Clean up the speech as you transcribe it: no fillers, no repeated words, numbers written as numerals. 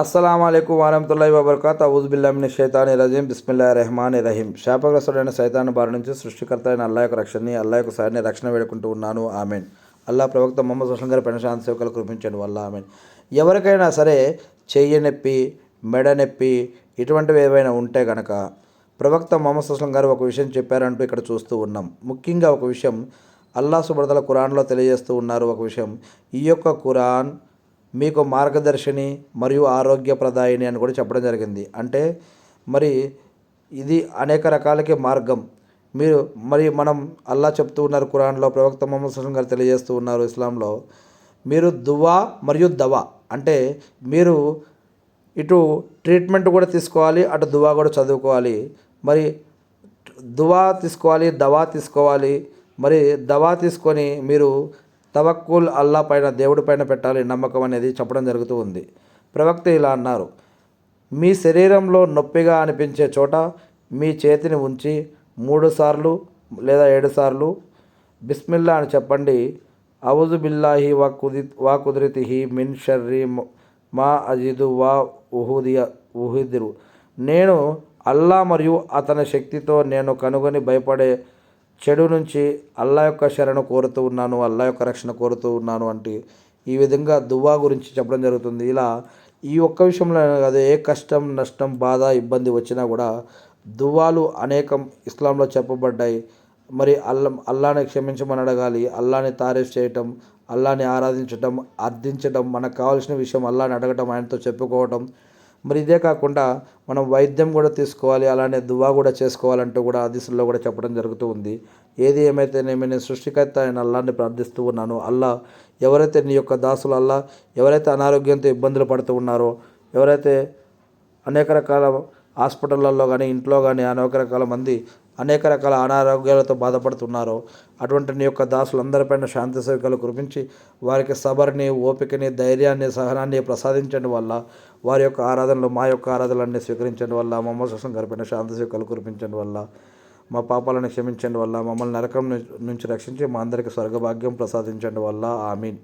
అస్సలాముఅలైకుం వరహ్మతుల్లాహి వబర్కాతు ఔజుబిల్లాహి మినష్ షైతానిర్ రజీం బిస్మిల్లాహిర్ రహమానిర్ రహీం. శాపగ్రస్తుడైన సైతాను బారి నుంచి సృష్టికర్త అయిన అల్లాహ్ యొక్క రక్షణని, అల్లాహ్ యొక్క సాయాన్ని రక్షణ వేడుకుంటూ ఉన్నాను. ఆమెన్. అల్లాహ్ ప్రవక్త ముహమ్మద్ సల్లల్లాహు అలైహి వసల్లం గారి శాంతి సేవకులు కురిపించండి వల్ల ఆమెన్. ఎవరికైనా సరే చెయ్యి నొప్పి, మెడ నొప్పి ఇటువంటివి ఏవైనా ఉంటే గనక ప్రవక్త ముహమ్మద్ సల్లల్లాహు అలైహి వసల్లం గారు ఒక విషయం చెప్పారంటూ ఇక్కడ చూస్తూ ఉన్నాం. ముఖ్యంగా ఒక విషయం అల్లాహ్ సుబ్హానహు వ తఆలా ఖురాన్లో తెలియజేస్తూ ఉన్నారు. ఒక విషయం, ఈ యొక్క ఖురాన్ మీకు మార్గదర్శిని మరియు ఆరోగ్యప్రదాయిని అని కూడా చెప్పడం జరిగింది. అంటే మరి ఇది అనేక రకాలకి మార్గం. మనం అల్లా చెప్తూ ఉన్నారు ఖురాన్లో, ప్రవక్త ముహమ్మద్ సల్లల్లాహు అలైహి వసల్లం గారు తెలియజేస్తూ ఉన్నారు ఇస్లాంలో, మీరు దువా మరియు దవా అంటే మీరు ఇటు ట్రీట్మెంట్ కూడా తీసుకోవాలి, అటు దువా కూడా చదువుకోవాలి. మరి దువా తీసుకోవాలి, దవా తీసుకోవాలి. మరి దవా తీసుకొని మీరు తవక్కుల్ అల్లా పైన, దేవుడి పైన పెట్టాలి నమ్మకం అనేది చెప్పడం జరుగుతూ ఉంది. ప్రవక్త ఇలా అన్నారు, మీ శరీరంలో నొప్పిగా అనిపించే చోట మీ చేతిని ఉంచి 3 సార్లు లేదా 7 సార్లు బిస్మిల్లా అని చెప్పండి. ఔజు బిల్లాహి వా కుదిరతిహి మిన్ షర్రి మా అజిదు వా ఉహుదిరు. నేను అల్లా మరియు అతని శక్తితో నేను కనుగొని భయపడే చెడు నుంచి అల్లా యొక్క శరణు కోరుతూ ఉన్నాను, అల్లా యొక్క రక్షణ కోరుతూ ఉన్నాను అంటే ఈ విధంగా దువా గురించి చెప్పడం జరుగుతుంది. ఇలా ఈ ఒక్క విషయంలో కాదు, ఏ కష్టం, నష్టం, బాధ, ఇబ్బంది వచ్చినా కూడా దువాలు అనేకం ఇస్లాంలో చెప్పబడ్డాయి. మరి అల్లాని క్షమించమని అడగాలి, అల్లాని తారీఫ్ చేయటం, అల్లాని ఆరాధించటం, అర్థించటం, మనకు కావాల్సిన విషయం అల్లాని అడగటం, ఆయనతో చెప్పుకోవటం. మరి ఇదే కాకుండా మనం వైద్యం కూడా తీసుకోవాలి, అలానే దువా కూడా చేసుకోవాలంటూ కూడా హదీసుల్లో కూడా చెప్పడం జరుగుతూ ఉంది. ఏది ఏమైతేనేమి నేను సృష్టికర్త అయిన అల్లాని ప్రార్థిస్తూ ఉన్నాను. అల్లా ఎవరైతే నీ యొక్క దాసులు, అల్లా ఎవరైతే అనారోగ్యంతో ఇబ్బందులు పడుతూ ఉన్నారో, ఎవరైతే అనేక రకాల హాస్పిటళ్ళల్లో కానీ ఇంట్లో కానీ అనేక రకాల మంది అనేక రకాల అనారోగ్యాలతో బాధపడుతున్నారో అటువంటి నీ యొక్క దాసులందరిపైన శాంతి సౌఖ్యాలు కురిపించి వారికి సబర్ని, ఓపికని, ధైర్యాన్ని, సహనాన్ని ప్రసాదించండి వల్ల, వారి యొక్క ఆరాధనలు, మా యొక్క ఆరాధనలన్నీ స్వీకరించండి వల్ల, ముహమ్మద్ సల్లల్లాహు అలైహి వసల్లం గారిపైన శాంతి సౌఖ్యాలు కురిపించండి వల్ల, మా పాపాలను క్షమించండి వల్ల, మమ్మల్ని నరకం నుంచి రక్షించి మా అందరికీ స్వర్గభాగ్యం ప్రసాదించండి వల్ల. ఆమీన్.